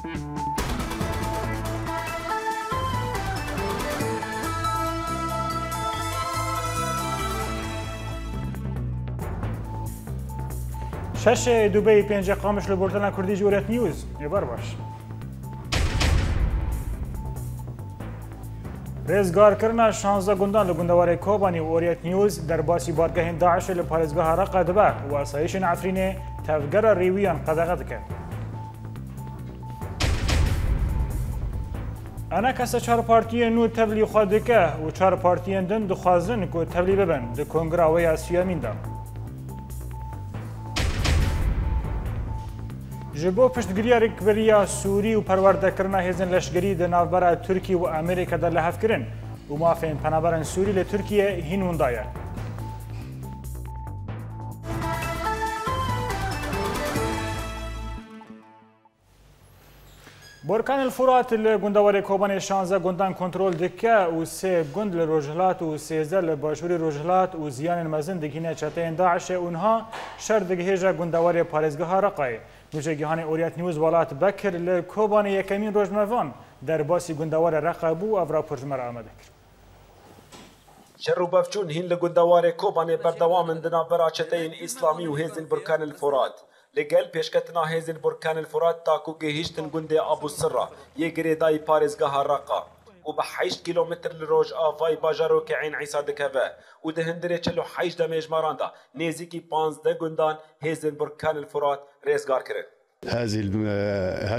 شش دبي بينجا قامش لبورتانا كردي جوريت نيوز يبار باش رزگار کرنا 16 گندان لگندوار کوبانی و اوریت نیوز در باسی بارگاه داعش لپارزگاه رقه دبه و اسایش عفرین تفگر ریویان قدغت کرد. انا کس 4 پارتی نو تبلی خواهد که و 4 پارتی دن دخوازن که تبلی ببن ده کنگره و یاسیامین دا. جبو پشتگیری ریکبریا سوری و پرورده کرنا هزن لشگری ده نافبرا ترکی و امریکا در لحف کرن و مافین پنابران سوری لترکیه هینون دایر. برکان الفرات لگندوار کوبان 16 گندان کنترل دکه و 3 گند لروجهلات و 13 لباشوری روجهلات و زیان مزن دگینه چتین داعش اونها شر دگهیجا گندوار پارزگاه رقای. نوچه گیهان اوریت نیوز والات بکر لکوبان یکمین روزموان در باسی گندوار رقه بو افرا پرجمر آمده کرد. شر و بفچون هین لگندوار کوبان بردوام دنا برا چتین اسلامی و هیزن برکان الفرات. لگل پیشکتنا هیزن برکان الفرات تاکو گهیشتن گنده ابو سرا یگری دای پارزگاه رقا و به 8 کیلومتر لروج آفای باجارو که عین عیسا دکوه و دهندره چلو 8 دمیجماران دا نیزی 15 گندان هیزن برکان الفرات رزگار کرد. هذه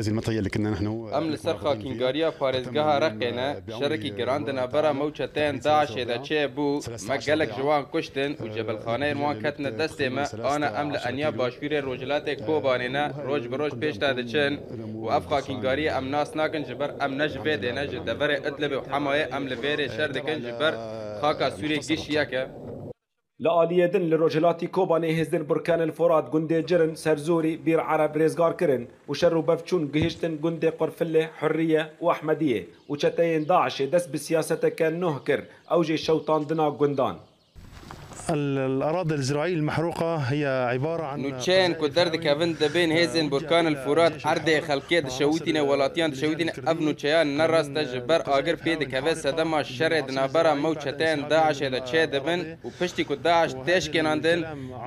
المطيه اللي كنا نحن امن سرخا كينغاريا بارزگاه رقينا شركي جراندنا برا موچتين داعش اذا تشيبو مقلك جوان كشتن وجبل خانه روان كتنا دستما انا امل انيا باشفير روجلات كوبانينا روج بروج بيشتا دچن وافقا كينغاريا ام ناس ناكن جبر ام نجبه دينا دبر ادلب وحمايه ام لبير شر دكن جبر خاكا سوري قشياك لآلیه دن لروجلاتی کوبانی هزدن برکان الفرات گنده جرن سرزوری بیر عرب رزگار کرن و شر و بفچون گهشتن گنده قرفله حریه و احمدیه و چتین داعش دست بسیاسته کن نه کر اوجه شوطان دنا گندان. الأراضي الزراعية المحروقة هي عبارة عن نوتشين كدرد كافن دبين هيزن بركان الفرات عرض خلقية شويتنا ولاتيان شويتنا أبنو تشيان نرس تجبر آجر بيد كافي سدما الشرد نابرا موشتين داعش إذا تشي دبن وبشتي كداعش تشكين عندن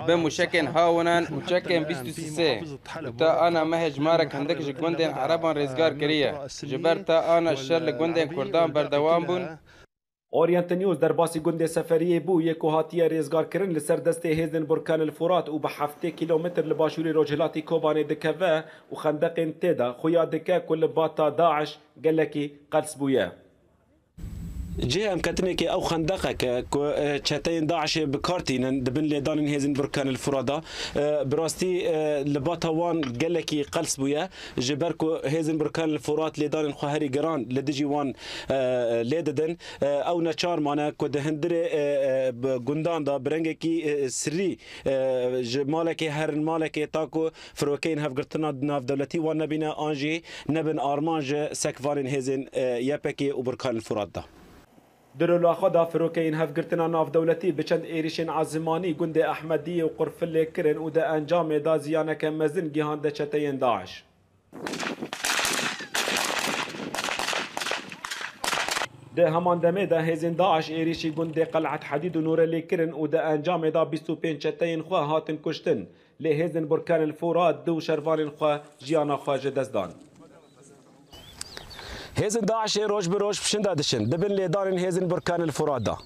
بمشكين هاونان وشكين بيستو سيسي تا أنا مهج مارك عندك جوندين عربان رزقار كريه جبر تا أنا الشر لجوندين كردان بردوام بون اورینت نیوز در باسی گنده سفریه بو یک هاتیه رزگار کرن لسر دسته هیزن برکان الفرات و به 7 کیلومتر لباشوری روجلاتی کوبانه دکوه و خندق تیدا خویا دکه کل باتا داعش گلکی قلس بویه. جهه مكتنك او خندقك تشاتين داعش بكارتين دبن ليدان هيزن بركان الفرادا براستي لباتوان قالكي قلس بويا جبركو هيزن بركان الفرات ليدان خهري جران لدجي وان ليددن او نشار معنا كود هندري بغندان دا برنجكي سري مالكي هر مالكي تاكو فروكين هفقرتنا ناف دولتي وانا بنا انجي نبن ارمانج سكفارين هيزن يابكي وبركان الفرات دا درولا خدا فروکین هفگرتنا ناف دولتی بچند ایریشین عزمانی گنده احمدی و قرفله کرن و ده انجام دا زیانک مزن گیهان ده چتین داعش. ده همان دمه ده هزین داعش ایریشی گنده قلعت حدید و نور لی کرن و ده انجام دا 25 چتین خواه هاتن کشتن لی هزین برکان الفورات دو شروان خواه جیانا خواه جدزدان. هيزن داعش روج بروج بشندا دشن دبن ليدان هيزن بركان الفرات دا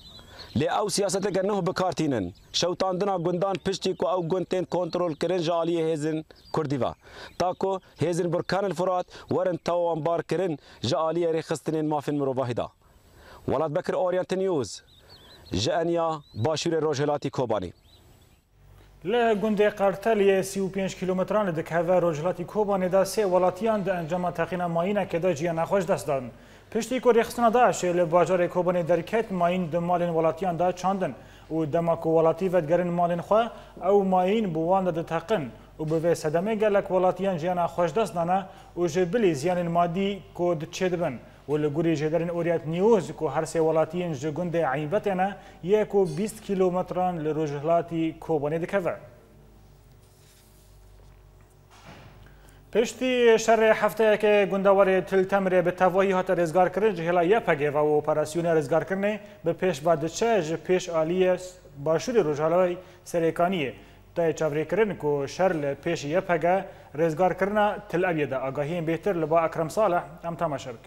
لي او سياستك انه بكارتينن شوطان دنا گندان پشتي کو او گنتين كنترول كرن جاليه هيزن كرديفا تاكو هيزن بركان الفرات ورن توان بار كرن جاليه رخصتنين مافن مروفاهدا ولاد بكر اورينت نيوز جانيا باشور روجلاتي كوباني لگنده قرطلیه 35 کیلومتران دکهوه روجلاتی کوبانه دا سه ولاتیان ده انجام تقینا ماینه که دا جیان نخوش دست دادن. پشتی که ریخستنا داشه لباجار کوبانه درکت ماین ده مالین ولاتیان دا چاندن و دماکو ولاتی ودگرن مالین خواه او ماین بوان ده تقن و به صدمه گلک ولاتیان جیان نخوش دست دانه و جبلی زیان مادی کود چه دبن. ولگوری جدرن اوریت نیوز کو هر سه ولاتین جگند عیبتنا یکو 20 کیلومتران لروجلاتی کوبانه دکوه. پشتی شر هفته که گندوار تل تمره به تواهی هات رزگار کرد جهلا یپگه و اپراسیون رزگار کرنه به پیش بادچه پیش آلیه باشور روجالای سریکانیه تا چاوری کرن کو شر پیش یپگه رزگار کرنا تل ابیده آگاهی بهتر لبا اکرم صالح ام تماشا بک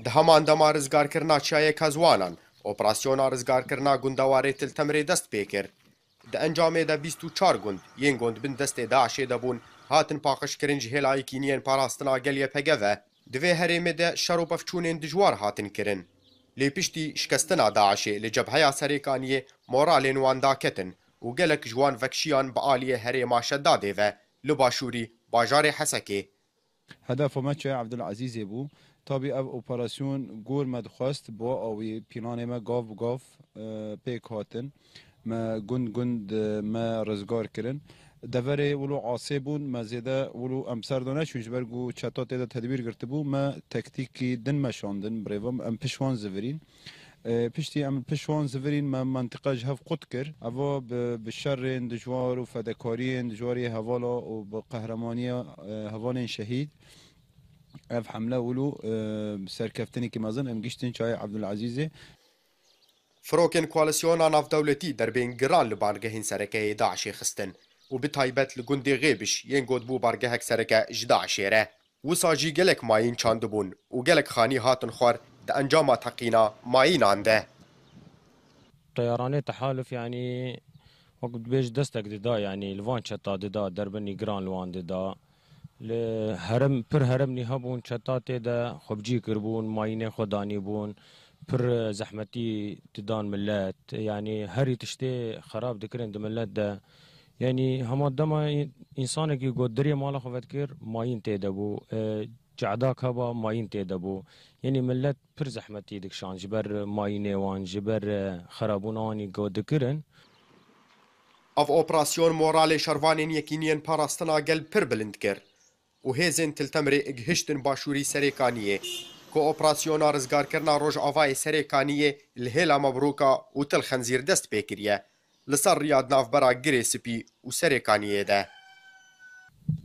دهمان دما رزگار کرنا چایه کزوانان اپراسیون رزگار کرنا گندوار تل تمره دست پیکر د انجام د 24 گوند یین گوند بن دست داعش دبون هاتن پاقش کرن جهلای کینین پاراستنا گلیه پگوه دوی هرم د شروب افچونین دجوار هاتن کرن لی پشتی شکستنا داعش لجبهه سریکانیه مورالین وانداکتن و گلک جوان وکشیان بعالیه هرم شداده و لباشوری باجار حسکه هدف مچ عبدالعزیز بو تابی او اپراسیون گور مدخواست با اوی پیلان ما گاف پیک هاتن ما گند ما رزگار کرن دفره ولو عاصبون ما زیاده ولو امسر دانه چونش برگو چطات ده تدبیر گرفته بو ما تکتیکی دن مشاندن بریوام ام پشوان زورین پشتی ام پشوان زورین ما منطقه جهف قد کر اوا بشر دجوار و فدکاری دجواری حوالا و بقهرمانی حوال شهید اف حمله ولو سرکفتنی که مازن ام گشتن چای عبدالعزیزه فروکن کوالسیونا ناف دولتی در بین گران لبارگهین سرکه داعش خستن و بتایبت لگوندی غیبش ین گود بو بارگهک سرکه جداعشیره و ساجی گلک ماین چاندبون و گلک خانی هاتن خور ده انجام تقینا ماین آنده طيران تحالف يعني وقت بيج دستك ددا يعني الوان شتا ددا دربني جران لوان ددا لهرم پر هرم نهبون شتات دا خبجي كربون ماين خداني بون پر زحمتي تدان ملات يعني هري تشتي خراب دكرن دملات دا يعني هما دما انسان کی گودری مالا خوت کر ماين تدبو جعداك هبا ماين تدبو يعني ملت پر زحمتي دك شان جبر ماين وان جبر خرابون اني گودکرن اف اپراسیون مورال شروانین یکینین پاراستنا گل پر بلند کر و هیزن تلتمری اگهشتن باشوری سریکانیه کو اپراسیونا رزگار کرنا روج آوای سریکانیه الهیلا مبروکا و تل خنزیر دست پیکریه لسر ریاد نافبرا گری سپی و سریکانیه ده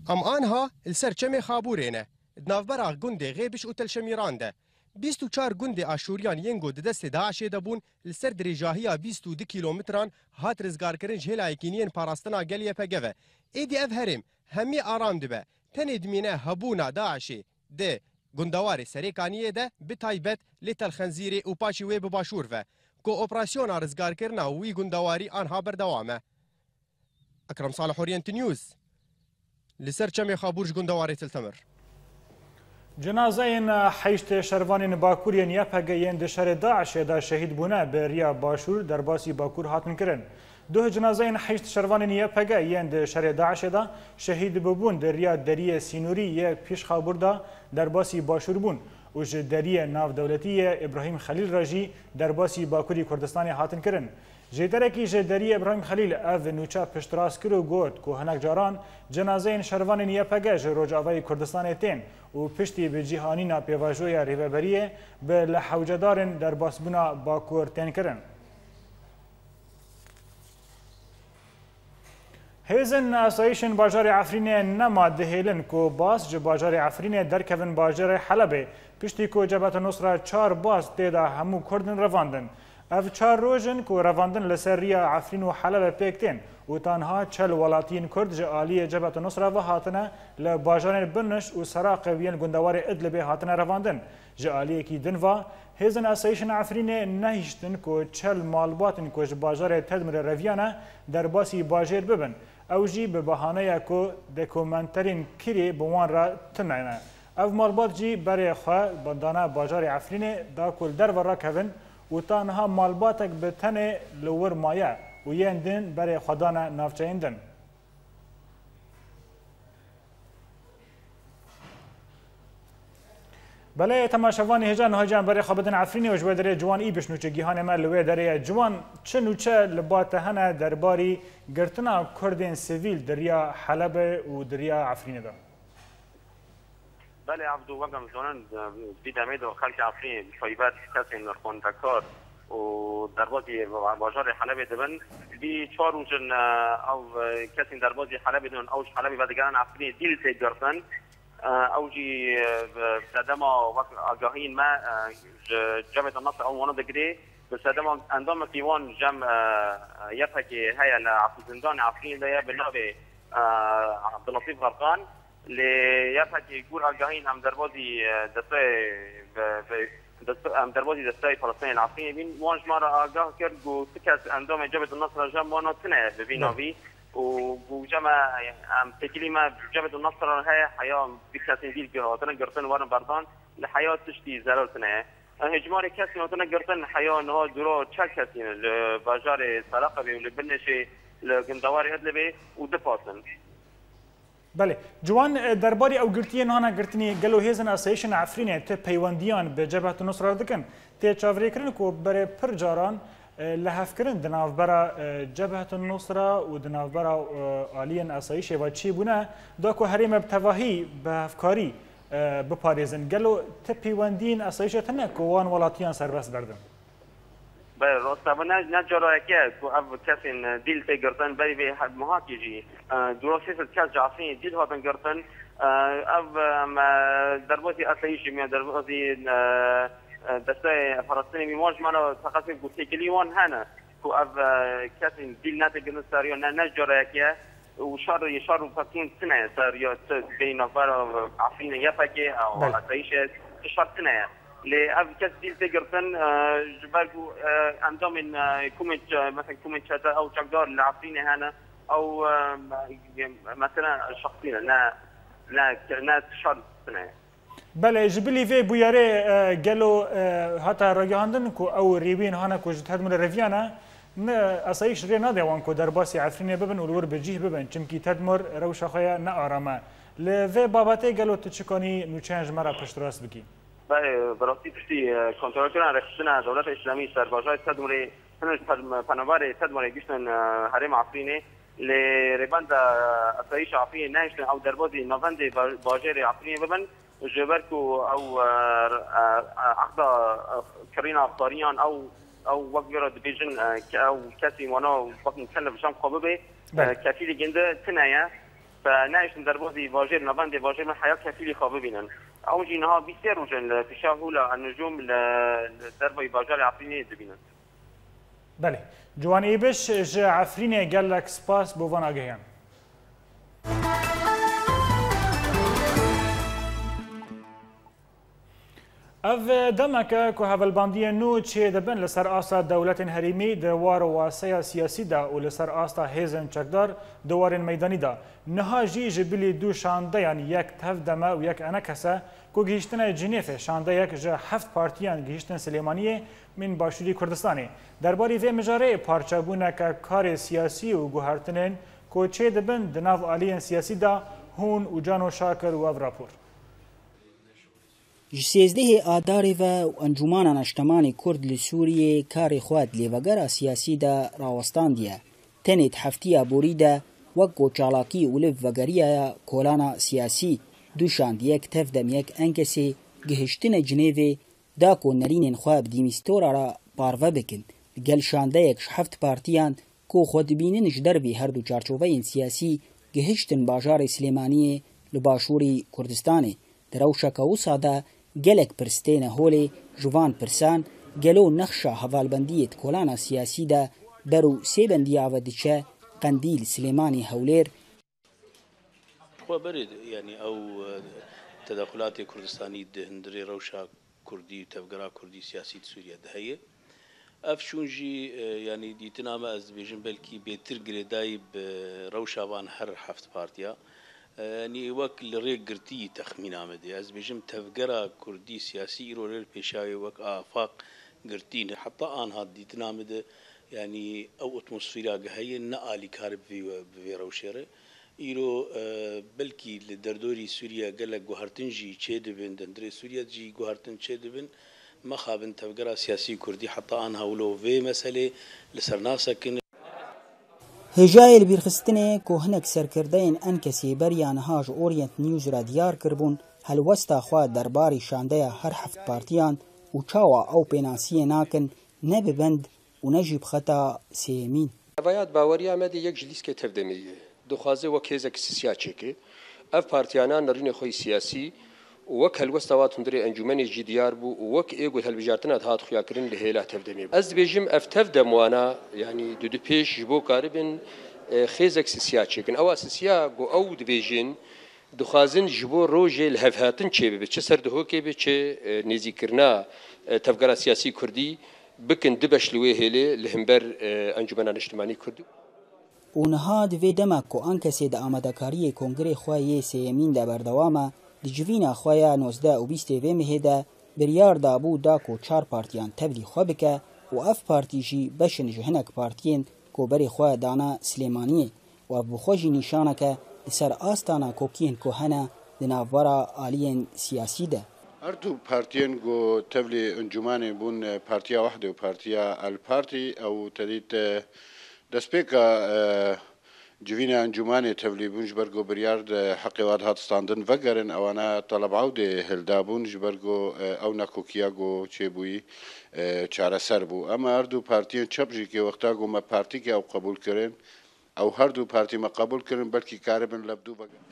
ام آنها السر چمی خابورینه نافبرا گنده غیبش و تل شمیران ده 24 گند آشوریان ینگو دست داعش دبون لسر دریجاهیا 22 کیلومتران هات رزگار کرن جهلا یکینین پاراستنا گلیه پگوه ایدی اف هرم همی آرام دبه تن ادمینه هبونا داعش ده گندوار سریکانیه ده بتایبت لیتل خنزیری و پاچی وی بباشور و کو اپراسیون رزگار کرنا وی گندواری آنها بردوامه اکرم صالح اورینت نیوز لسر چمی خابورج گندواری تلتمر جنازه حیشت شروان باکوریان یپگه یند شر داعش دا شهید بونه به ریا باشور در باسی باکور هاتن کرن دو جنازه حیشت شروان یپگه یند شر داعش دا شهید ببون در ریا دری سینوری ی پیش خابور دا در باسی باشور بون و دری ناو دولتی ابراهیم خلیل راجی در باسی باکوری کردستان هاتن کرن جدرکی جدری ابراهیم خلیل اف نوچا پشتراس کرو گوت کو هنک جاران جنازه شروان یپگه روجاوی کردستان تین و پشتی به جهانینا پیواژوی ریوبریه به لحوجدارن در باسبونا باکور تین کرن هیزن اسایشن باجار عفرین نما دهیلن کو باس ج باجار عفرین در کون باجار حلب پشتی کو جبهت نصره 4 باس تیدا همو کردن رواندن اف 4 روزن کو رواندن لسریا عفرین و حلب پیکتین و تنها 40 ولاتین کرد ج عالی جبهت نصره و هاتنه ل باجار بنش و سراق وین گندوار ادلب هاتنه رواندن ج عالی کی دنوا هیزن اسایشن عفرین نهشتن کو 40 مالباتن کو ج باجار تدمر رویانه در باسی باجر ببن او جی به بهانه کو دکومنترین کری بوان را تنینه او مالبات جی برای خواه بندانه باجار عفرین دا کل در ورا کون و تانها مالباتک به تن لور مایه و یندن برای خودانه نافچهیندن بله تماشاوانی هجان هجان برای خوابدن عفرینی و جوه داره جوان ای بشنوچه گیهان ما لوه داره جوان چه نوچه لباته هنه درباری گرتنا کردین سیویل دریا حلب و دریا عفرینی ده بله عبدو وقم جوانان بیدمید و خلق عفرین شایبت کسی نرخوندکار و دروازی باجار حلب دبن بی 4 روزن او کسی دروازی حلب دبن اوش حلبی و دیگران افرین دیل تیگرتن اوجی صدما وقت آگاهین ما جبهة النصر او وانا دگری بصدما اندام فيوان جم يفكي هيا لعبد الزندان عفرين ده بالنابه عبد اللطيف غرقان اللي يفكي يقول آگاهين هم دربازي ام دروازی دستای فلسطین العفرین بین وانج ما را آگاه کرد و تکس اندام جبهة النصر جمع وانا تنه ببیناوی و جمع ام تکلی ما جبهة النصر های حیام بکسین دیل که هاتنا گرتن وانا بردان لحیات تشتی زرال تنه هجمار کسی هاتنا گرتن حیا نها درو چه کسین لباجار سلاقه بی لبنش لگندواری هدلبی و دپاسن بله جوان درباری او گرتی نانا گرتنی گلو هیزن اسایشن عفرینه ته پیوندیان به جبهة النصر دکن ته چاوری کرن کو بر پر جاران لحف کرن دناف برا جبهة النصر و دناف برا آلین اسایش و چی بونه دا کو هریم بتواهی به افکاری بپاریزن گلو ته پیوندین اسایش تنه کوان ولاتیان سربست بردن بله راستابه نه جرایکه تو او کسی دیل تگرتن بری به حد محاکیجی درسته کس جعفری دیل هاتن گرتن او دربازی اسایشی میاد دربازی دسته فلسطینی میماج منو تقصیر گوتی کلیوان هنه تو او کسی دیل نتگرتن سریع نه جرایکه و شار و فتون سنه سریع بین نفر عفرین یفکه او اسایش شار سنه ل أب كاس ديل تجرتن جبالكو عندهم من كومنت مثلا كومنت شاتا أو شقدار العفرين هنا أو مثلا شخصين لا شرط سنة. بله جبلي في بوياري قالوا هتا رجعندن كو أو ريبين هنا كو جتهد من الرفيانة أصيش ري نادي وانكو درباسي عفرين ببن والور بجيه ببن چمكي تدمر روش خيا نأرما لفي باباتي قالوا تشكوني نوچانج مرا پشت راست بكي. براستی پشتی کنترل کردن رخصتن دولت اسلامی سربازای تدمری پناهجوی تدمری گشتن حرم عفرینه لربند اسایش عفرین نهشتن او دربازی نوند باجر عفرین ببن جبرکو او عقد کرینا افطاریان او وقت دیویژن او کسی وانا وقت مكلف شام قابه کفیل گنده تنایا فنهشتن دربازی باجر نوند باجر من حیات کفیلی خوابه بینن او جينها بيسيروا جن في شاهولا النجوم لدربي باجار عفريني دبينا. بله جوان ايبش جا عفريني قال لك سباس بوفان اجيان. اف دمك كو هذا البانديه نو تشي دبن لسر اسا دوله هريمي دوار واسيا سياسي دا ولسر اسا هيزن چقدار دوار ميداني دا نها جي جبلي دو شانده يعني يك تف دما ويك انا كسا كو گيشتن جنيف شانده يك ج هفت بارتيان گيشتن سليمانيه من باشوري كردستاني درباري في مجاري پارچابونه ك كار سياسي و گوهرتنن كو تشي دبن دناف الين سياسي دا هون و جانو شاكر و راپور جسیزده آداری و انجمان نشتمان کرد لسوریه کار خواد لیوگر سیاسی دا راوستان دیه تنید هفتی بوری دا وگو چالاکی اولف وگریه کولان سیاسی دوشاند یک تف دم یک انکسی گهشتن جنیوه دا کو نرین خواب دیمیستورا را پارو بکن گل شانده یک هفت پارتیان کو خود بیننش دروی هر دو چارچوبه سیاسی گهشتن باجار سلیمانی لباشوری کردستانه دروشک و ساده گلک پرستین هولی جوان پرسان گلو نخشا حوالبندیت کلانا سیاسی دا برو سیبندی آودچه قندیل سلیمانی هولیر خو برد يعني او تدخلات كردستاني هندري روشا كردي وتفقرا كردي سياسي سوريا دهيه افشونجي يعني ديتنا ما از بيجن بلكي بيتر غريداي بروشا وان هر حفت بارتيا يعني وك الريق قرتي تخمين عمدي از بيجم تفقرا كردي سياسي رول بيشاوي وك آفاق قرتين حتى آن هاد ديتنا مده يعني او اتموسفيرا هي نقالي كارب في روشيره ایرو بلکی لدردوری سوریا گله گوهرتنجی چه دبن دندری سوریا جی گوهرتن چه دبن مخابن تفجر سیاسی کردی حتی آنها ولو في مسئله لسرناسا کن هجای البرخستنه که هنک سرکردین انکسی بریان هاج اورینت نیوز را دیار کربون هلوستا خواه درباری شانده هر هفت پارتیان و چاوا او پیناسی ناکن نببند و نجيب خطا سيمين نوایت باوری آمده یک جلیس که تفدمیه دخوازه و کیزک سیاسی که اف پارتیانا نرین خوی سیاسی وك هالوستوات هندري انجمني جي ديار بو وك ايغو هالبجارتنا هات خويا كرين لهيلا تفدمي از بيجم افتفدم وانا يعني دو بيش جبو قاربن خيزك سياسيكن او سياسيا او دبيجن دخازن جبو روجي الهفهاتن تشي بي سر دهوكي بي نزيكرنا تفكر سياسي كردي بكن دبش لوي هيلي لهمبر انجمنا الاجتماعي كردي ونهاد في دمكو انكسي دا آمدكاري كونغري خواه سيمين دا بردوامه دجوینا خویا 19 و 20 و مهدا بریار دابو داکو 4 پارتیان تبلی خو بکه و اف پارتی جی بشن جهنک پارتین کو بری خو دانا سلیمانی و ابو خوجی نشانه که سر آستانا کوکین کوهنا دناورا آلین سیاسی ده اردو پارتيين جو تبلي انجمان بون بارتيا واحدة وبارتيا البارتي او تديت دسبيكا جوینا انجمانی تبلی بونج برگو بریارد حقی واد هات ستاندن وگرن او انا طلب عوده هلدا بونج برگو او نکوکیاگو چه بوی چاره سر بو اما هر دو پارتیان چپجی که وقتا گو ما پارتی که او قبول کرن او هر دو پارتی ما قبول کرن بلکی کاربن لبدو بگن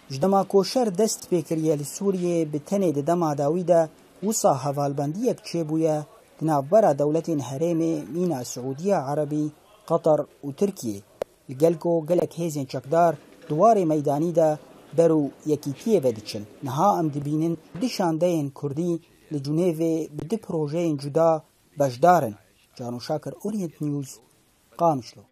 جدما کوشر دست پیکریه لسوریه بتنه دما داویده وصا هوالبندیک چه بویه دنابرا دولتین هرمه مینا سعودیه عربی قطر و ترکیه لگلکو گلک هیزن چکدار دوار میدانی دا برو یکیتیه ودچن نها ام دبینن دشاندهین کردی لجنیوه بده پروژه جدا بجدارن جانو شاکر اورینت نیوز قامشلو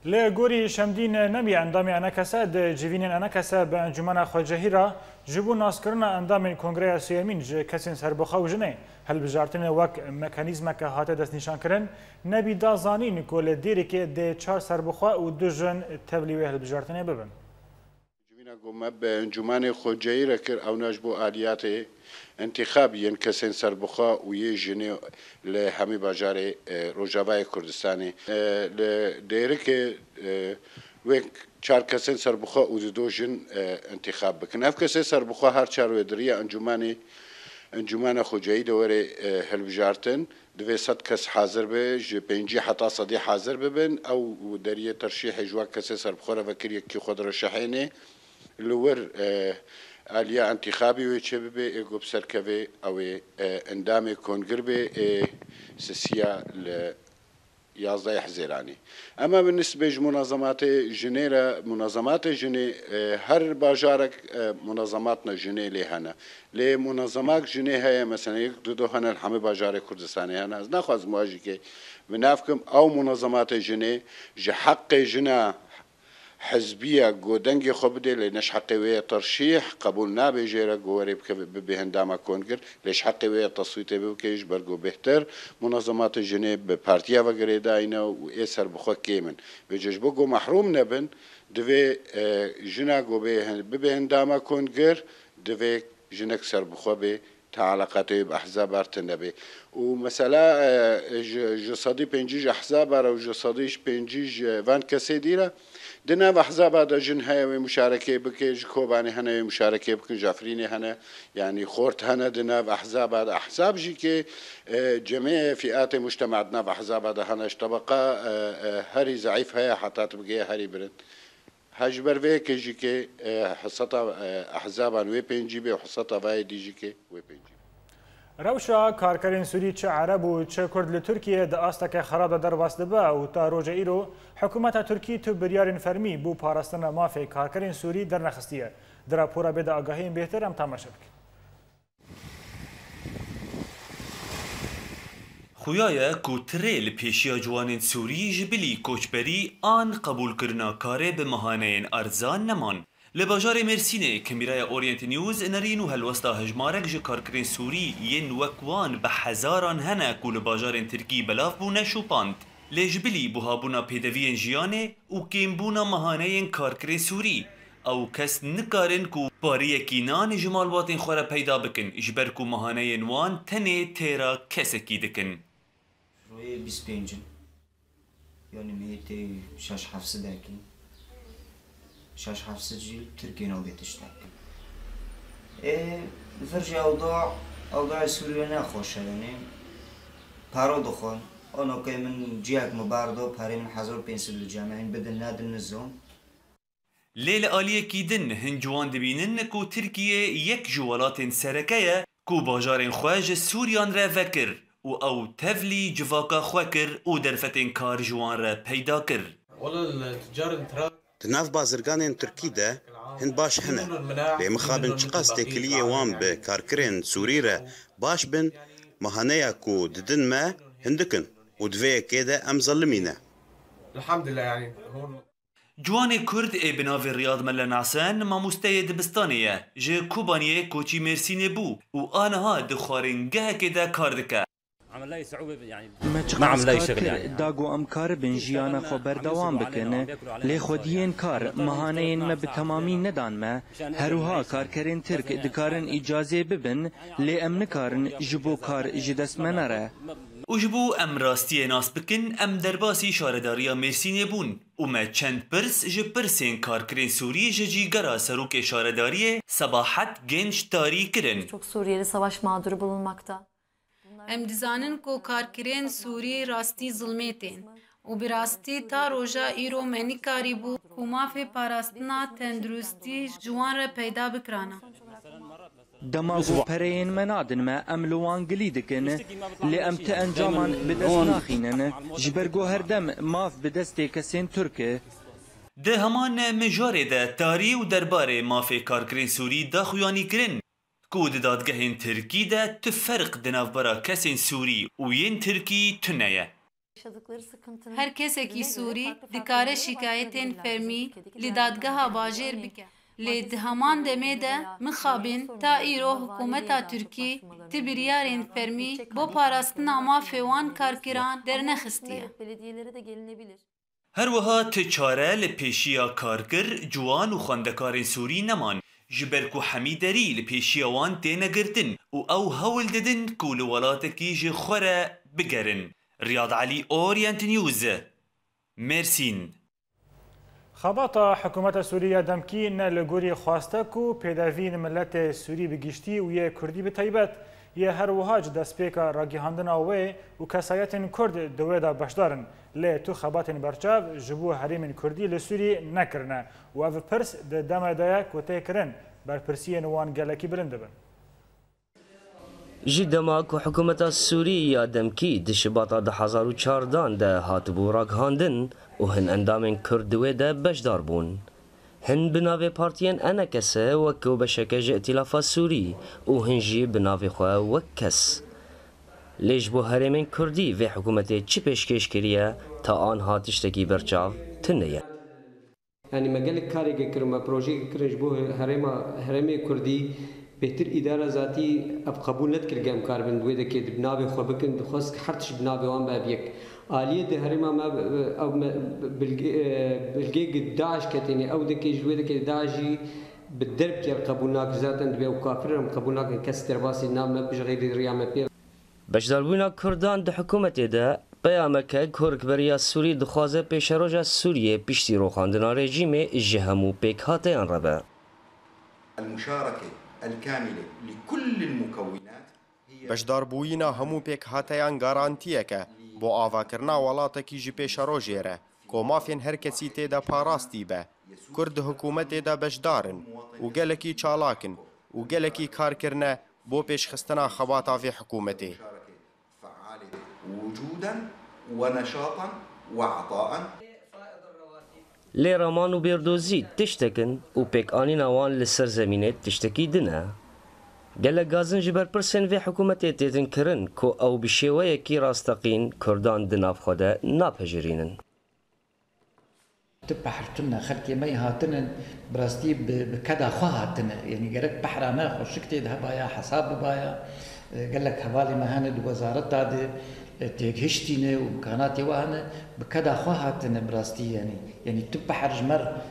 لگوری شمدین نمی اندامی انکسه ده جوینین انکسه به انجمن خواجهی را جبو ناسکرن اندام کنگره سیمین جه کسین سربخوا و جنه هل بجارتن وک مکانیزم که هاته دست نشان کرن نبی دازانین کل دیری که ده 4 سربخوا و 2 جن تبلیوه هل بجارتن ببن جوینا گومه به انجمن خواجهی را کر او نجبو آلیات انتخابی کسین سربخوا و یه جنه لهمی باجار روجابای کردستانی دیری که وک 4 کسین سربخوا و 2 جن انتخاب بکن اف کسین سربخوا هر 4 ودریه انجمن خواجهی دوره هلبجارتن دوی 100 کس حاضر به ج 5 حتی صدی حاضر ببن او دریه ترشیح جوا کسین سربخوا را وکر یکی خود رشحینه لور آلیا انتخابی و چه به ایگو بسرکوی او اندام کنگر به سسیا ل 11 حزیرانی اما بالنسبه لمنظمات جنيرة منظمات جني هر باجارك منظماتنا جني لهنا لمنظمات جني هي مثلا يقدروا هنا الحمي باجار كردستاني هنا ناخذ مواجهه بنافكم او منظمات جني حق جنا حزبية جودنجي خبدي لنش حقوية ترشيح قبول نابي جيرا جواري بهندامة كونجر ليش حقوية تصويت بوكيش برجو بهتر منظمات الجنوب ببارتيا وغريدا إنا وإسر بخو كيمن بيجش بوجو محروم نبن دوي جنا جو بهندامة كونجر دوي جنك سر بخو به تعلقاته بأحزاب أرتنبي ومثلا جسدي بنجيج أحزاب أو جسديش بنجيج فان كسيديرا دنا أحزاب هذا جن هاي مشاركة بكيج كوباني هنا مشاركة بك جافريني هنا يعني خورت هنا دنا أحزاب هذا أحزاب جيكي جميع فئات مجتمعنا أحزاب هذا هنا طبقة هري ضعيف هي حتى تبقى هري برد هجبر في كيجي كي حصتا أحزابان وي بينجي بي وحصتا فاي ديجي كي وي بينجي روشا کارکرین سوری چه عرب و چه کرد لترکیه ده آستک خراب در واسطه با و تا روز ایرو حکومت ترکی تو بریارین فرمی بو پاراستن مافی کارکرین سوری در نخستیه در پورا بده آگاهی بهتر هم تماشا بکن خویای کوتره لپیشیا جوانین سوری جبلی کوچبری آن قبول کرنا کاره به مهانین ارزان نمان لباجار مرسینه کمیرای اورینت نیوز نرین و هلوستا هجمارک جه کارکرین سوری ین وکوان به هزاران هنه که لباجار ترکی بلاف بونه شوپاند لجبلی بوهابونا پیدوین جیانه و کمبونا مهانه کارکرین سوری او کس نکارن که باری کینان جمال باتین خوره پیدا بکن اجبر که مهانه نوان تنه تیرا کسکی دکن روی 25 یعنی میتی 6-7 دکن 6-7 جيل تركيا نوبيت اشتاك فرجي اوضاع سوريا ناخوش يعني بارو دخون أنا كي من جياك مباردو باري من حضر بينسل الجامعين بدل نادل نزوم لیل آلیه کیدن هنجوان دبینن کو ترکیه یک جوالات سرکیه کو باجارین خواج سوریان را وکر و او تفلی جواکا خوکر و درفتین کار جوان را پیدا کر. تناف بازرگانین ترکی ده هند باش هنه لی مخابن چقاس تکلیه وان به کارکرین سوری را باش بن مهانه کو ددن ما هندکن و دوی که ام ظلمینه. الحمد لله يعني جوان کرد بناو ریاض مل نعسان ماموسته دبستانیه جه کوبانیه کوچی مرسینه بو و آنها دخوارنگه که ده کار دکه. ما عملای شغل يعني داغو امكار بنجيانا خو بردوام بكن لي خودين كار مهانين ما بتمامي ندان ما هروها كار كرين ترك دكارن اجازه ببن لي امن كارن جبو كار جدس منره وجبو ام راستی ناس بکن ام درباسی شارداریا مرسینه بون و ما چند پرس جپرسین کارکرین سوری جی گرا سروک شارداری صباحت genç tari kirin. Çok Suriyeli savaş mağduru bulunmakta. Em dizanin ku karkirên Sûrî rastî zilmê tên û bi rastî ta roja îro me nikarîbû ku mafê parastina tenduristî ji wan re peyda bikirana. دماغ پرین منادن ما املوان گلیدکن لی ام انجامان بدست ناخینن جبرگو هر دم ماف بدست کسین ترکه ده همان مجاره ده تاری و درباره مافی کارکرین سوری دا خویانی کرن کود دادگهین ترکی ده تفرق دناف برا کسین سوری و ین ترکی تنیه. Her kesekî Sûrî dikare şikayetên fermî li dadgeha bajêr bike. Lê di heman demê de mixabin ta îro hikûmeta Tirkî ti biryarên fermî bo parastina mafê wan karkiran dernexistiye. Her wiha ti çare li pêşiya karkir ciwan û xwendekarên Sûrî neman ji ber ku hemî derî li pêşiya wan têne girtin û ew hewl didin ku li welatekî ji xwe re bigerin. Riyad Alî Orient News Mersin. خباتا حکومت سوریه دمکی نه لگوری خواسته کو پیداوین ملت سوری بگیشتی و یه کردی به طیبت یه هر وهاج دست پیکا راگیهاندن آوه و کسایتین کرد دوه دا بشدارن لی تو خباتین برچاو جبو حریم کردی لسوری نکرنه و او پرس ده دم دایا کته کرن بر پرسی نوان گلکی بلنده بن. جی دماغ و حکومت سوری یا دمکی دشباتا ده 2014 ده هاتبو راگهاندن و هن اندامین کردوه ده بشدار بون. هن بناوی پارتین انکسه وکو بشکج ائتلاف سوری و هن جی بناوی خواه وکس. لیج بو هرمین کردی و حکومت چی پیشکش کریه تا آن هاتشتکی برچاو تنیه. يعني مجال كاري كرما بروجي كرنج بو هرمي كردي بهتر إدارة ذاتي أب قبول نتكر جام كاربن دويدا كيد بنابي خو بكن بخص حرتش بنابي وان بابيك آلية ده هرما ما أو بالجيج داعش كتيني أو دكيج دويدا كيد داعشي بالدرب كير قبولناك ذاتا دبي وكافرهم قبولناك كستر باسي نام بجغير ريامة بير بشداربونا كردان ده حكومت ده قیامک کورکبریا سوری دخوازه پیشروج سوریه پیشتی روخاندنا رژیم جهمو پیک هاتیان ربه. المشاركة الكاملة لكل المكونات بشدار بوینا همو پیک هاتیان گارانتیه که بو آواکرنا ولاته جی پیشروجه ره که مافین هر کسی تیدا پاراستی به کرد حکومت تیدا بشدارن و گلکی چالاکن و گلکی کار کرنه بو پیش خستنا خباتا في حکومتی. وجودا ونشاطا وعطاء لی رامان و بیردوزی تشتکن و پیک آنی نوان لسر زمینه تشتکی دنه. گله گازن جبر پرسن و حکومت تیتن کرن که او بشیوه یکی راستقین کردان دناف خوده ناپجرینن. بحرتنا خلقي ما هاتن براستي بكذا خواهاتن يعني قالك بحر ما خشكتي ذهبايا حساب بايا قال لك حوالي ما هند وزارة هذه تهشتينه ومكاناتي وانا بكذا خواهاتن براستي يعني تبحر جمر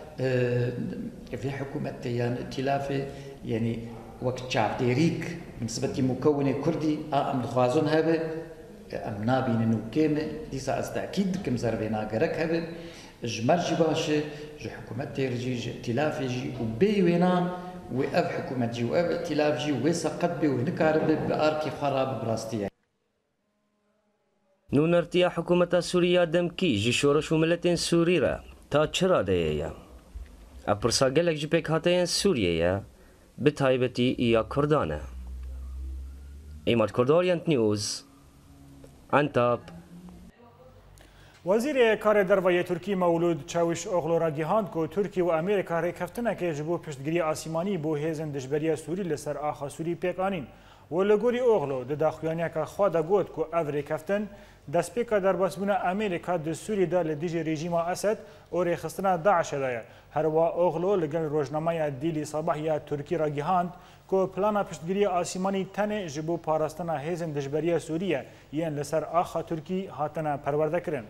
في حكومة يعني ائتلافي يعني وقت شعب ديريك بالنسبة مكونة كردي أم دخوازون هذا أم نابين إنه كيمة ديسا أستأكيد كم زربينا قرك هذا جمرجي باشه جو حكومت تيرجي جو ائتلاف يجي وبي وينا وأب حكومت جي وأب ائتلاف جي وسقط بي ونكارب بأركي خراب براستي. نونرتیا حکومت سووریا دەمکی ji şoreş û miletên Sûrî re ta çi radeyê ye? Ev pirsa gelek ji pêkhateyên Sûriyeyê bi taybetî ya Kurdan e. Îmad Kurd Orient News, Antab. وزیر کار دروازه ترکی مولود چاوش اغلو را گیهاند که ترکی و امریکا ریکفتنه که جبو پشتگیری آسیمانی بو هیزن دشبری سوری لسر آخا سوری پیکانین و لگوری اغلو ده داخویانی که خواده گود که او ریکفتن دست پیکا در باسبون امریکا ده سوری ده لدیج رژیم اسد و ریخستنا داعش دایه هروا اغلو لگل روزنامه دیلی صباح یا ترکی را گیهاند که پلانا پشتگیری آسیمانی تنه جبو پاراستنا هیزن دشبری سوریه یعن لسر آخا ترکی هاتنا پرورده کرن.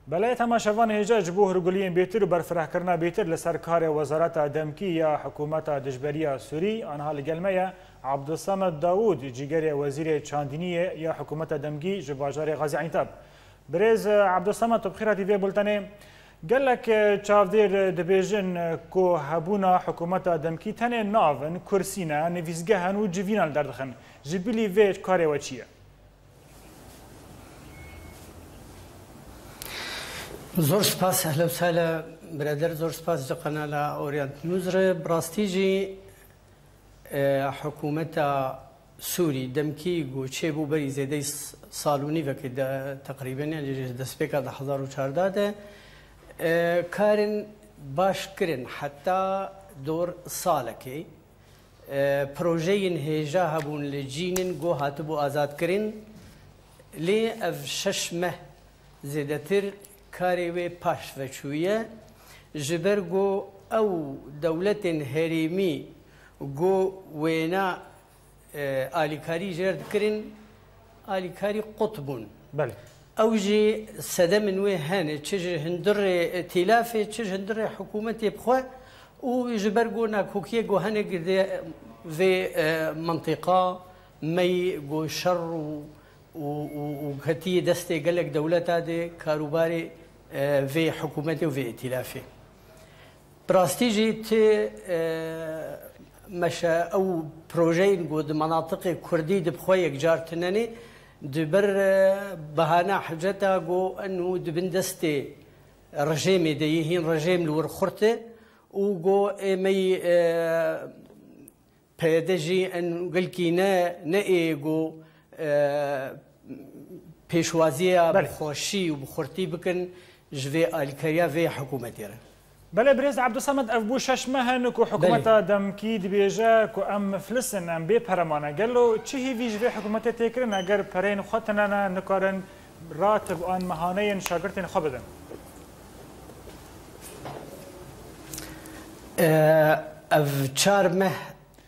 بلای تماشاوان هجا جبو هرگولیین بیتر و برفرهکرنا بیتر لسر کار وزارت دمکی یا حکومت دژبری سوری آنها لگلمه عبدالصمد داوود جیگر وزیر چاندینی یا حکومت دمکی جباجار غازی عنتاب. برز عبدالصمد بخیراتی وی بولتنه گلک چاودیر دبیجن که هبونا حکومت دمکی تنه ناون کرسینه نویزگهن و جوینان دردخن جبیلی وی کار و چیه؟ زور سپاس اهلا وسهلا برادر زور سپاس جا قناه اورينت نيوز ر براستيجي حكومه سوري دمكي گوچه بو بری زیده سالونی و که تقریبا یعنی دسپیکا 2014 کارن باش کرن حتی دور سالکی پروژه هجا هبون لجینن گو هاتبو آزاد کرن لی اف 6 ماه زیدتر کاری و پاش و چویه جبرگو او دولت هریمی گو وینا آلیکاری جرد کرن آلیکاری قطبون بله او جی سده من وی هانه چه هندر تلافه چه هندر حکومت بخواه و جبرگو ناکوکیه گو هانه گرده و منطقه می گو شر و كتي دستي قال لك دولت هذه كاروباري في حكومتي وفي ائتلافي براستيجي تي مشى او بروجين قد مناطق كردي دبخويك جارتنني دبر بهانا حجتها قو انه دبن دستي رجيمي ديهين رجيم لور خرته وقو مي بيدجي ان قلكي نا قو پیشوازی بخوشی و بخورتی بکن جوی آلیکاریا وی حکومتی را. بله برز عبدالصمد افبو 6 ماه که حکومت دمکی دبیجه که ام فلسن ام بی پرمانه گلو چه هیوی جوی حکومت تکرن اگر پرین خودتنا نکارن راتب آن مهانه شاگردین خواه بدن؟ اف 4 ماه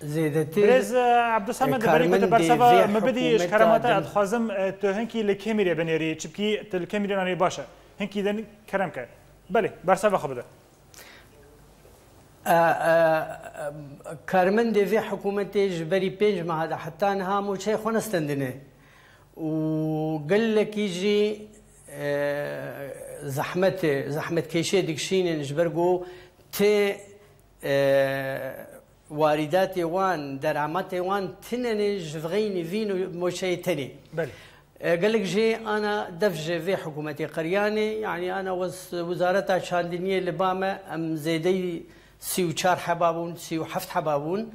زیدتی برز عبدالصمد بری کت برسوا مبدی اشکرامات ادخوازم تو هنکی لکمیری بنیری چبکی تل کمیری نانی باشه هنکی دن کرم کرد بله برسوا خوب ده کارمند وی حکومتی جبری 5 ماه حتی انها موچه خونستندنه و قال لك يجي زحمت كيشي دكشين جبرجو تي واردات وان درامات وان تنني جفغيني فينو موشي تاني بل قال لك جي انا دفجه في حكومتي قرياني يعني انا وزارتها شاندنيه لبامه ام زيدي 34 حبابون 37 حبابون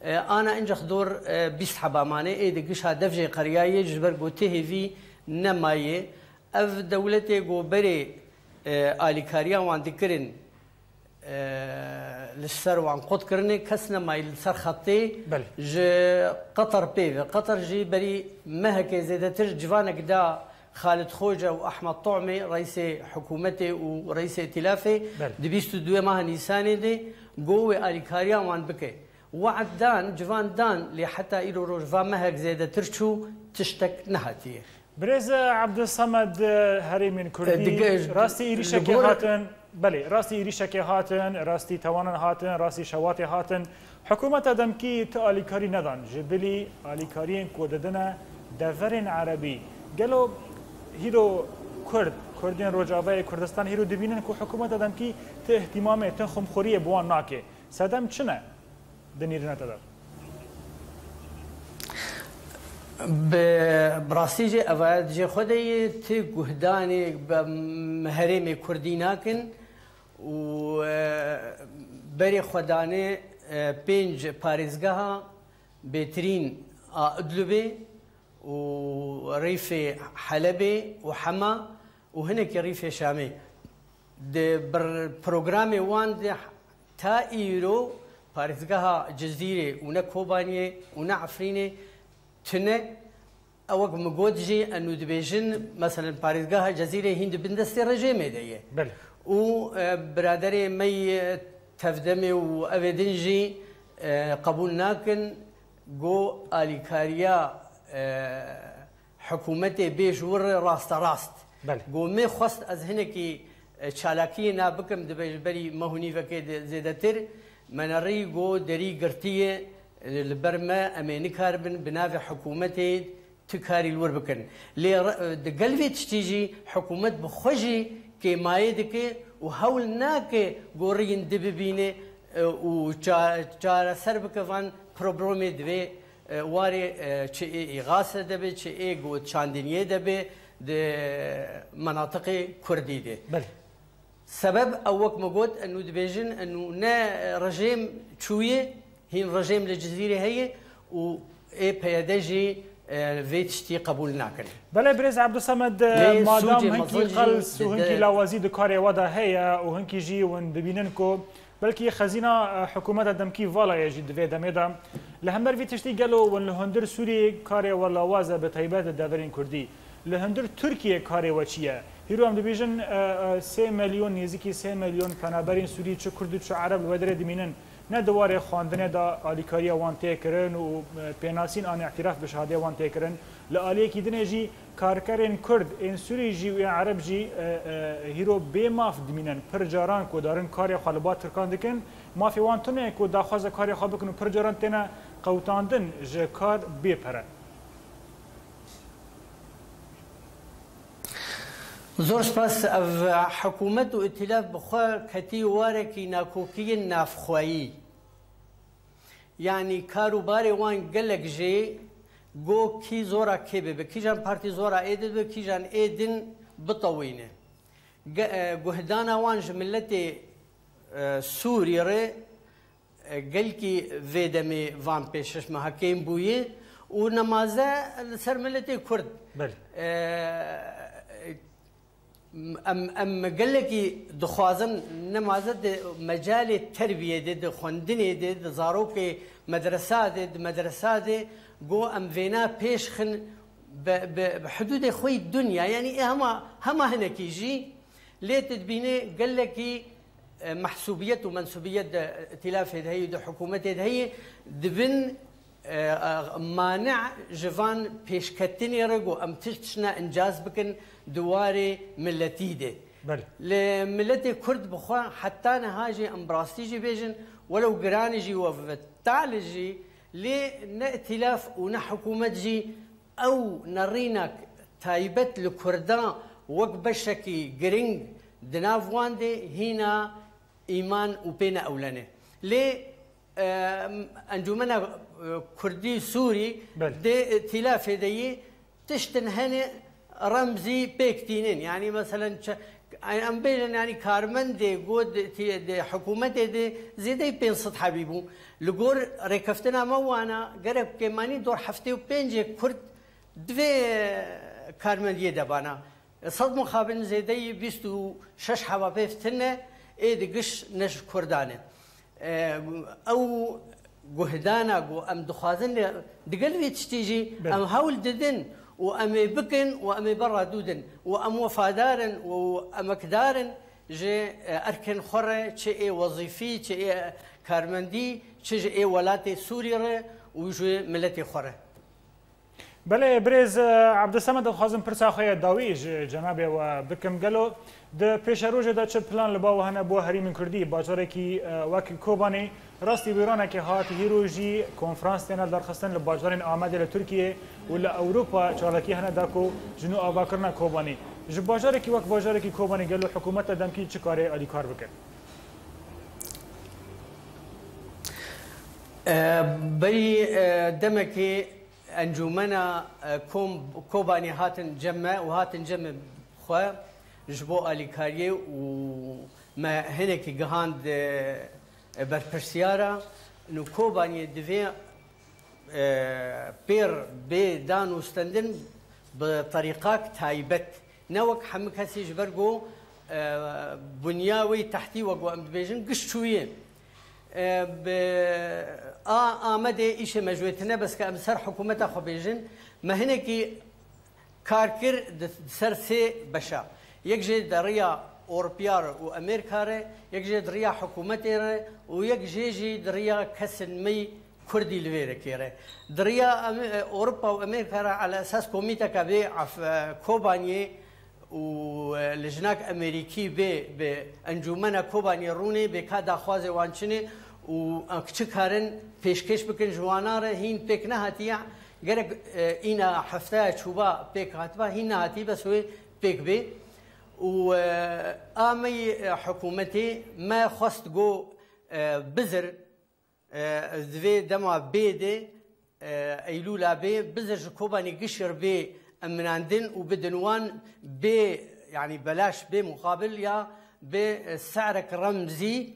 انا انجخ دور 20 حبامانه اي دقش دفجه قريايه جبر قوتي في نمايه اف دولتي جو بري اليكاريا وان ذكرن للسر وعن قط كرني كسنا ما السر خطي ج قطر بيف قطر جي بري مهك زيدتر جفانك دا خالد خوجة وأحمد طعمي رئيس حكومتي ورئيس ائتلافي دبيستو دوي ماه نيساني دي قوي اليكاريا وان بكي وعد دان جفان دان لحتى إلو روجفا مهك زيدتر شو تشتك نهاتيه برز عبدالصمد هريمين كردي راستي إيريشك هاتن بله راستی ایریشکی هاتن راستی توانن هاتن راستی شواتی هاتن حکومت دمکی تا آلیکاری ندان جبلی آلیکاری کوددن دورن عربی گلو هیرو کردین روجاوی کردستان هیرو دبینن که حکومت دمکی تا اهتمام تا خمخوری بوان ناکه صدم چنه دنیرنه تدار براستیجی اواد جه خودی تی گهدانی بهرمی کردی نکن و بری خودانه 5 پارێزگەها بێترین ئەدلوبێ و ڕیفێ حەلەبێ و حەما و هەنێکی ڕیفێ شامێ پرۆگرامێ وان تا ئیرۆ پارێزگەها جزیرێ و نە کۆبانیێ و نە عەفرینێ تنە ئەوەک مگۆدژێ ئەنو دبێژن مەسەلەن پارێزگەها جزیرێ هین دبن دەستی ڕێژێمێ دەیە و برادەرێ مەی تەفدەمێ و ئەوێ دنجی قبول ناکن گۆ ئالیکاریە حکوومەتێ بێژ وڕێ ڕاستە ڕاست گۆ مێ خواست ئەز هەنێکی چالاکیە نابکەم دەبێژبەری مەهونیڤەکەی زێدەتر مەنەڕی گۆ دەری گرتیە لەبەرمە ئەمێنی کار بن بناوێ حکوومەتێ تو کاری لور بکەن لێ گەلوێ تشتیژی حکوومەت بخۆژی کێمایە دکێ و هەول ناکێ گۆڕین دببینێ و چارەسەر بکەوان پرۆبلۆمێ دوێ وارێ چ ئیغاسە دەبێ چ ئێگۆ چاندنیە دەبێ مناطقی کوردی دێ سبب ئەو وەک مەگوت ئەنو دبێژن ئەنو نە ڕژێم چوویە هین ڕژێم لە جزیرە هەیە و ئێ پەیەدەژی vê tiştî qebûl nakin. Belê Birêz Ebdûsemed madam hinkî qels û hinkî lawazî di karê we de heye û hinkî jî hûn dibînin ku belkî xezîna hikûmeta demkî valayê jî divê demê de li hember vî tiştî gelo hûn li hundir Sûriyê karê we lawaz e bi taybet di deverên Kurdî. Li hundir Tirkiye karê we çi ye? Hîro em dibêjin 3 milyon nêzîkî 3 milyon penaberên Sûrî çi Kurd û çi Ereb li we derê dimînin. Ne diwarê xwandinê da alîkariya wan tê kirin û pênasîn an îtiraf bi şehadiyê wan tê kirin li aliyekî dinê jî karkerên Kurd ên Sûrî jî û ên Ereb jî hîro bê maf dimînin pir caran ku darin karê xwe li ba Tirkan dikin mafê wan tune ku daxwaza karê xwe bikin û pir caran têne qewtandin ji kar bêpere. زۆر سپاس ئەv حکوومەت و ئیتیلاف بخوا کەتی وارێکی ناکۆکیە نافخوایی یعنی کاروبارێ وان gelek jê got kî zora kê bibe kîjan partî zora ê dibe kîjan ê din bitewîne guhdana wan ji milletê Sûrî re gelkî vê demê van pêşiş me hekêm bûye û nemaze li ser milletê Kurd ام gelekî dixwazin nemaze di mecalê terbiyê de di xwendinê de di zarokê medresa de di medresa de got em vêna pêşxin bi hidûdê xwe dunya yanî hema hinekî jî lê tu dibînê gelekî mehsûbiyet û mensûbiyet de îtilafê de heye û di hikûmetê de heye dibin مانع ji van pêşketinê re got em tiştişna encaz bikin duwarê milletî de li milletê Kurd bixwe heta niha jî em birastî jî bêjin welew giranê jî we talê jî lê ne îtilaf û ne hikûmet jî ew nerînak taybet li Kurdan wek beşekî giring di nav wan de hîna îman û pê neewlenê lê encûmena Kurdî Sûrî dê îtilafê de yê tiştin hene remzî pêk tînin yanî meselen em bêjin yanî karmendê got di hikûmetê de zêdeyî 500 hebî bû li gor rêkeftina me wana gerek kêmanî dor heftê û pêncê Kurd divê karmendiyê de bana sed muxabin zêdeyî 26 hevapêv tune ê digiş neş Kurdan e ew guhdana got em dixwazin digel vê tiştî jî em hewl didin û em ê bikin û em ê berra dûdin û em wefadarin û emekdarin ji erkên xwe re çi ê wezîfî çi ê karmendî çi ji ê welatê Sûrî re û ji milletê xwe re Belê Birêz Ebdûsemed dixwazim pirsa xwe ya dawî ji cenabê we bikim gelo di pêşerojê de çi plan li baw hene bo herîmên Kurdî bacarekî wekî Kobanê rastî wêranekê hat hîro jî konferans têne derxistin li bajarên Amedê li Tirkiyê û li Ewropa çalakî hene da ku ji nû avakirina Kobanê ji bajarekî wek bajarekî Kobanê gelo hikûmeta demkî çi karê alîkar bike berî demekê انجمنا كوباني هاتن جمع وهاتن جمع خو جبو اليكاريه وما هناك جهاند بربرسيارا نو كوباني دفي بير بدان وستندن بطريقاك تايبت نوك حمك هسي جبرجو بنياوي تحتي وقو ام بيجن قشويه آمده إيش مجوتنا بس كأمسر حكومة خو بيجن ما هناكي كاركر سر سي بشا يكجي دريا أوروبيار وأمريكا يكجي دريا حكومة ويكجي دريا كسن مي كردي لفيرة كيره دريا أوروبا وأمريكا على أساس كوميتا كبي عف كوباني ولجناك أمريكي بأنجمنا كوباني روني بكادا خوازي وانشني وكتشكارن پیشکش بکن جواناره هین پیک نهاتیه گرگ اینا حفته چوبا پیک هاتبا هین نهاتی بس هو پیک بی و آمی حکومتی ما خواست گو بزر دوی دما بیده ایلولا بی بزر کوبانی گشر بی امناندن و بدنوان بی يعني بلاش بمقابل يا بسعرك رمزي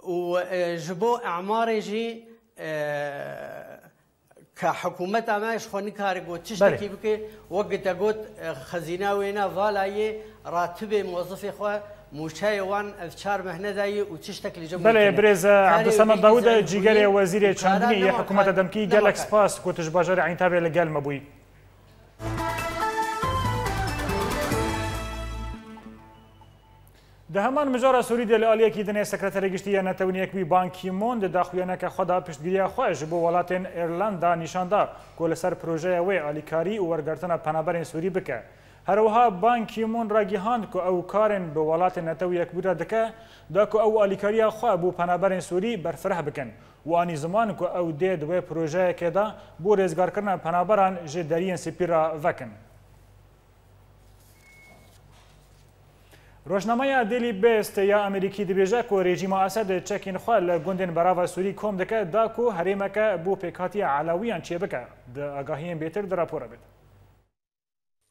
وجبو اعمار جي كحكومه ما يشخوني كارغو تشتكي بك وقت اقول خزينه وينا فالاي راتب موظف خو مشايوان افشار مهنه داي وتشتكي لجمهور بله برز عبد الصمد داوود جيجري وزير چندني حكومه دمكي جالكس باس كنت باجر عين تابع لقال مبوي ده همان مجارة سوری دل آلیه کی دنیا سکرتری گشتی نتونیک بی بان کی مون ده داخویانه که خدا پشتگیری خواهش بو ولاتین ایرلندا نشانده کل سر پروژه وی آلیکاری و ورگرتن پنابرین سوری بکه. هروها بان کی مون را گیهاند که او کارن به ولاتین نتونیک بوده دکه دا که او آلیکاری خواه بو پنابرین سوری برفره بکن و آنی زمان که او دید وی پروژه که دا بو رزگار کردن پنابران جدرین سپیرا وکن. روشنامه دیلی بیست یا امریکی دبیجه که رژیم اسد چکین خواه گوندن براوا سوری کم دکه دا که هریمکه بو پیکاتی علاویان چه بکه دا آگاهیم بیتر در راپور بید.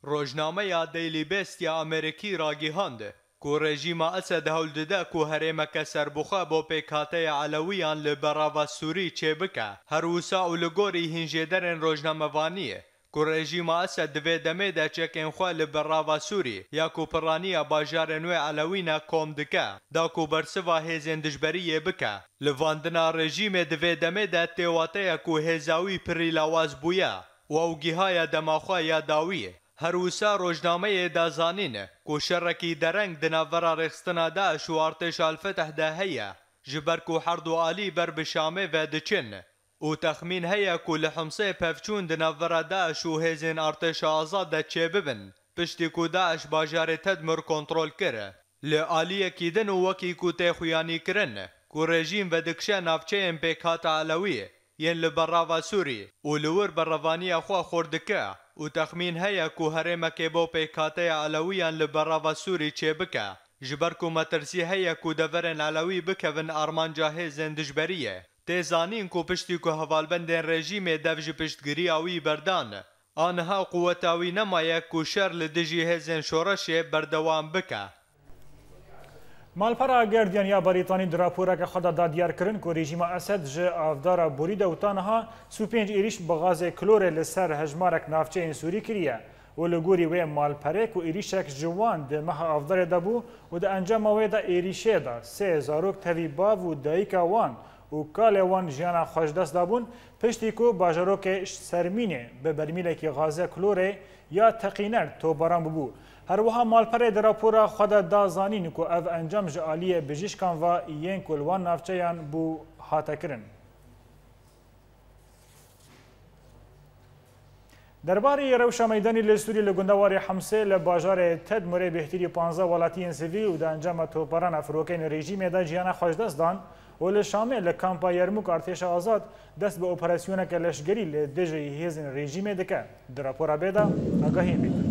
روشنامه دیلی بیست یا امریکی را گیهانده که رژیم اسد هول دده که هریمکه سربخوا بو پیکاتی علاویان لبراوا سوری چه بکه هر وسا و لگوری هنجدرن روشنامه وانیه که رژیم اسد دوی دمه ده چکین خواه لبراوا سوری یا که پرانی باجار نوی علوینا کم دکه دا که برسوا هیزن دجبریه بکه لواندنا رژیم دوی دمه ده تیواته که هیزاوی پری لاواز بویا و اوگیهای دماخواه یا داویه هر وسا روشنامه دازانینه که شرکی درنگ دناورا رخستنا داش و ارتش الفتح ده هیا جبر که حرد و آلی بر بشامه و دچن و تخمین هیا که لحمسه پفچون دناورا داعش و هزین ارتش آزاد ده چه ببن پشتی که داعش باجار تدمر کنترول کره لعالیه کیدن و وکی که تخویانی کرن که رژیم و دکشه نافچه این پیکات علویه ین لبراوا سوری و لور بروانی خواه خوردکه و تخمین هیا که هرمکه با پیکاته علویان لبراوا سوری چه بکه جبر که مترسی هیا که دورن علوی بکون ارمان جاهزن دجبریه تیزانین کو پشتی کو حوالبندن رژیم دوج پشتگیری آوی بردان آنها قوتاوی نمایه کو شر لدجی هزن شورش بردوام بکه. مالپرا گردیان یا بریتانی دراپورا که خدا دادیار کرن که رژیم اسد جه افدارا بوریده و تانها 35 ایریش بغاز کلور لسر هجمارک نافچه این سوری کریه و لگوری وی مالپره که ایریشک جوان ده مها افدار دابو و ده انجام وی ده ایریشه ده 3 زاروک تاوی باو و دایکا وان و کاله وان جیانا خوش دست دابون پشتی که باجروک سرمینه به برمیله که غازه کلوره یا تقینر تو باران ببو. هر وها مالپره در راپورا خود دازانین که او انجام جعالیه بجیشکان و این کلوان نافچهان بو حاتا کرن. درباره روشا میدانی لسوری لگندوار حمسه لباجار تدمره بهتری 15 ولاتین سیویل و در انجام توپاران افروکین رژیم دا جیانا خوش دست دان و لشامل لکامپا یرموک ارتش آزاد دست به اپراسیون که لشگری لدجی هیزن رژیم دکه در راپورا بیدا آگاهی بیده.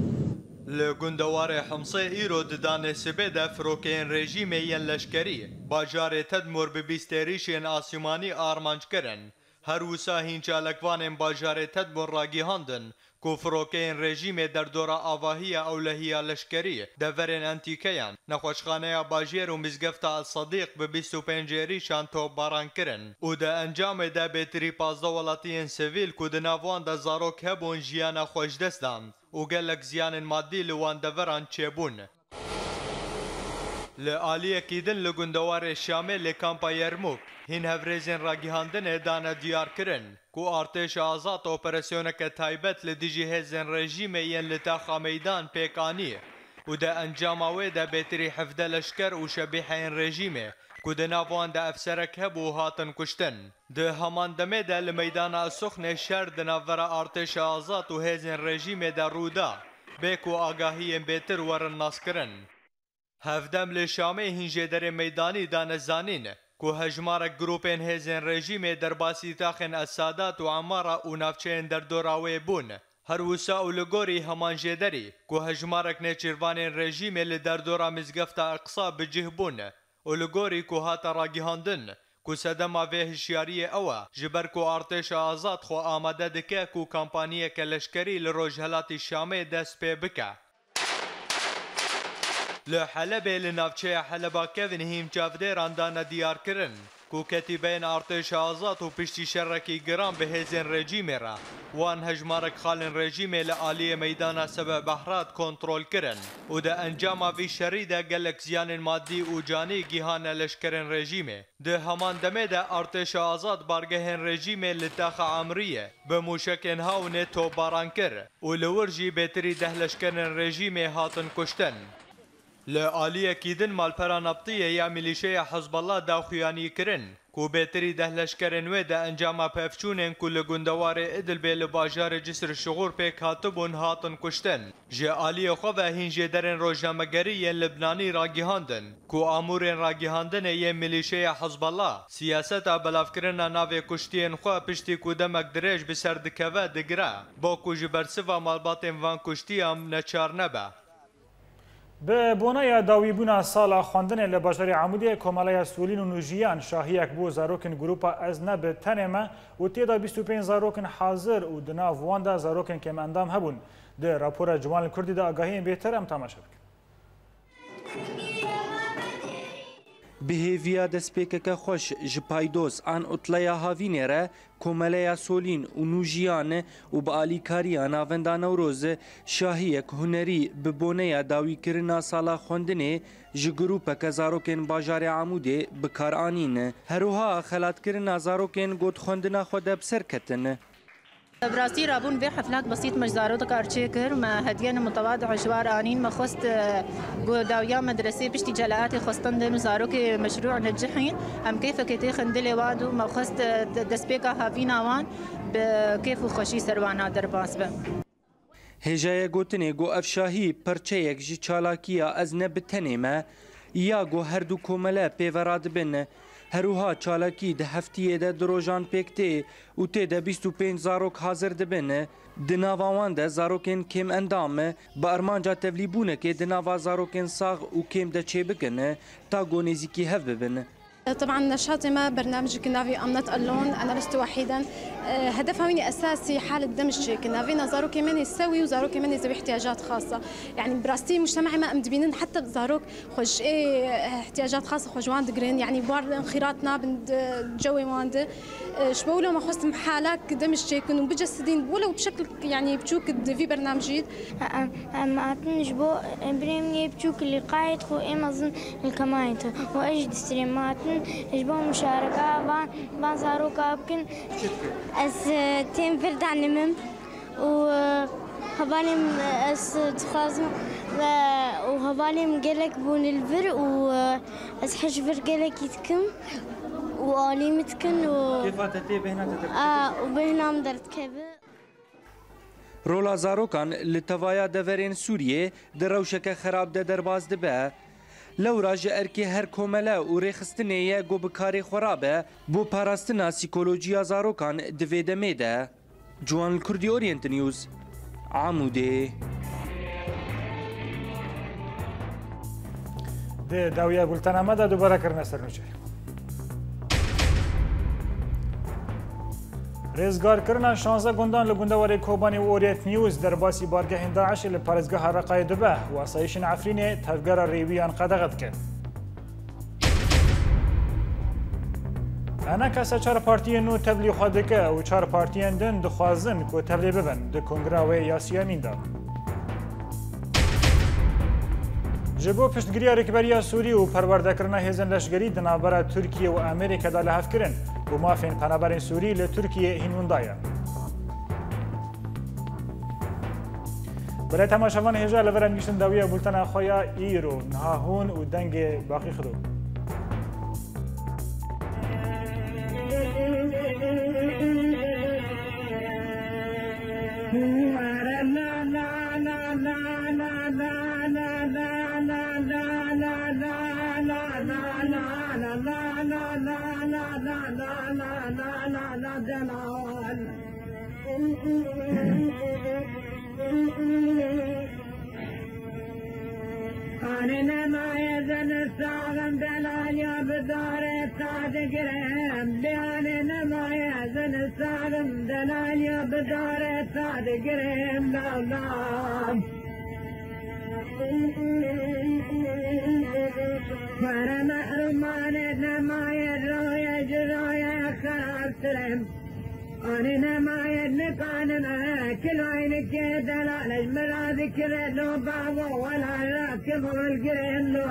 لگندوار حمصه ایرو ددان سبه فروکین رژیم ین لشکری باجار تدمر به بیستریشین آسیمانی آرمانج کرن هەروسا هین چالەکوانên bajarê tedbûn ragîhandin ku firokeyên rejîmê derdora avahiya ewlehiya leşkerî deverên entîkeyan nexweşxaneya bajêr û mizgefta Elsedîq bi 25 êrîşan topbaran kirin û di encamê de bêtirî 15 welatiyên sivîl ku di nav wan de zarok hebûn jiyana xweşdest dan û gelek ziyanên maddî li wan deveran çêbûn. Li aliyekî din li gundewarê Şamê lê kampa Yermûk hîn hevrêzên ragîhandinê dane diyarkirin ku artêşa azad operasyoneke taybet li dijî hêzên rejîmê yên li taxa meydan pêk anî û di encama wê de bêtirî 17 leşker û şebîheyên rejîmê ku di nav wan de efserek hebû hatin kuştin. Di heman demê de li meydana Suxnê şer di navbera artêşa azad û hêzên rejîmê de rûda bê ku agahiyên bêtir werin naskirin. Hevdem li Şamê hîn jêderê meydanî dane zanîn ku hejmarek grûpên hêzên rejîmê derbasî taxên Esadat û Amara û navçeyên derdora wê bûn. Her wisa û li gorî heman jêderî ku hejmarek nêçîrvanên rejîmê li derdora mizgefta Eqsa bi cih bûn û li gorî ku hata ragîhandin ku sedema vê hişyariyê ew e ji ber ku artêşa azad xwe amade dike ku kampaniyeke leşkerî li Rojhilatê Şamê dest pê bike. Li Helebê li navçeya Heleba kevin hîn çavdêran dane diyarkirin ku ketîbeyên artêşa azad û piştî şerrekî giran bi hêzên rejîmê re wan hejmarek xalên rejîmê li aliyê meydana Sebe Behrat kontrol kirin û di encama vî şerî de gelek ziyanên maddî û canî gîhane leşkerên rejîmê. Di heman demê de artêşa azad bargehên rejîmê li taxa Amriyê bi mûşekên hawnê topbaran kir û li wir jî bêtirî 10 leşkerên rejîmê hatin kuştin. Li aliyekî din malpera Nabtiyê ya milîşeya Hezbollah daxuyanî kirin ku bêtirî 10 leşkerên wê de encama pevçûnên ku li gundewarê Idlibê li bajarê Cisr şiğûr pêk hatibûn hatin kuştin. Ji aliyê xwe ve hîn jêderên rojnamegerî yên Libnanî ragîhandin ku amûrên ragîhandinê yên milîşeya Hezbollah siyaseta belavkirina navê kuştiyên xwe piştî ku demek dirêj bi ser dikeve digire bo ku ji bersiva malbatên van kuştiyan neçar nebe. Bi bonaya dawîbûna sala xwendinê li bajarê Amûdê Komaleya Solîn û Nûjiyan şahiyek bû zarokên grûpa Ez ne bi tenê me û têda 25 zarokên hazir û di nav wan de zarokên kêmendam hebûn. Di rapora Ciwanê Kurdî de agahiyên bêhter em temaşe bikin. Bihêviya destpêkeke xweş ji paydoz an Utleya Havînê re Komeleya Solîn û Nûjiyan û bi alîkariya navenda Newrozê şahiyek hunerî bi boneya dawîkirina sala xwendinê ji grûpeke zarokên bajarê Amûdê bi kar anîn. Herûha xelatkirina zarokên gotxwendina xwe de bi ser ketin. براستی رابون به حفلات بسيط مجزارات کارچه کر ما هدیان متواضع جوار آنین ما خواست گوداویا مدرسه پشتی جلات خواستن دن زاروک مشروع نجحین هم کیف کتی خندل وادو ما خواست دسپیکا هاوین آوان به کیف خوشی سروانا در باس به هجای گوتنی گو افشاهی پرچه یک جی چالاکیا از نبتنی ما یا گو هر دو کومله پیوراد بن هروها چالاکی ده هفتیه ده دروژان پکتی و تی ده 25 زاروک حاضر دبنه دناوان ده زاروکین کم اندامه با ارمانجا تبلیبونه که دناوا زاروکین ساغ و کم ده چه بکنه تا گونیزیکی هف ببنه. طبعا نشاطي ما برنامج كنافي أمنة اللون أنا لست وحيدا هدفها مني أساسي حالة دمج كنافي زاروك كمان يسوي وزاروك كمان ذوي احتياجات خاصة يعني براستي مجتمعي ما أمدبينن حتى زاروك خوش احتياجات خاصة خوش واند جرين يعني بار انخراطنا بند جوي واند شبولو ما خصت محالك دمج كنو بجسدين ولو بشكل يعني بتشوك في برنامج جديد ما أتنجبو بريمني بتشوك اللي قاعد خو أمازون الكمايت وأجد ستريمات إجبو مشاركة بان زاروكا بكن أس تيم فرد عنمم وهباليم أس تخازم وهباليم جلك بون الفر وأس حجفر جلك يتكم وعليم يتكن كيف تتي بهنا وبهنا مدرت كبه رولا زاروکان لتوایا دورین سوریه در روشک خراب ده درباز دبه لورا جه ارکی هر کومله و ریخستنه یه گو بکاری خرابه بو پاراستنا سیکولوژیا زاروکان دویده میده. جوان کردی اورینت نیوز عموده ده داویا گلتنامه ده دوباره کرنه سرنوچه رزگارکردن 16 گندان لگندوار کوبانی و اوریت نیوز در باسی بارگاه داعش لپارزگاه رقای دبه و آسایش عفرین تفگر ریویان قدغت کرد. انا کسا 4 پارتی نو تبلیغ خودکه و 4 پارتیان دن دخوازن که تبلیغ ببن ده کنگره و یاسیانین دا. جبو پشتگیری رکبری سوری و پرورده کرنا هزن لشگری دنابرا ترکیه و امریکا دا لحف کرن و مافین پنابرین سوری لترکیه هینون دایا. برای تماشاوان هجا لورن گشتن داویه بولتن خویا ایرو نهاهون و دنگ باقی خدو. أنا ما يزن الساغم دلاليا بدار صادقرهم أنا ما يزن الساغم دلاليا بدار صادقرهم لا لا فأنا محرمان ما يروي جرايا خراب سلم أنا ما يدنك أنا كل عينك دلالج مرا ذكر له بابا ولا راكب والقرين له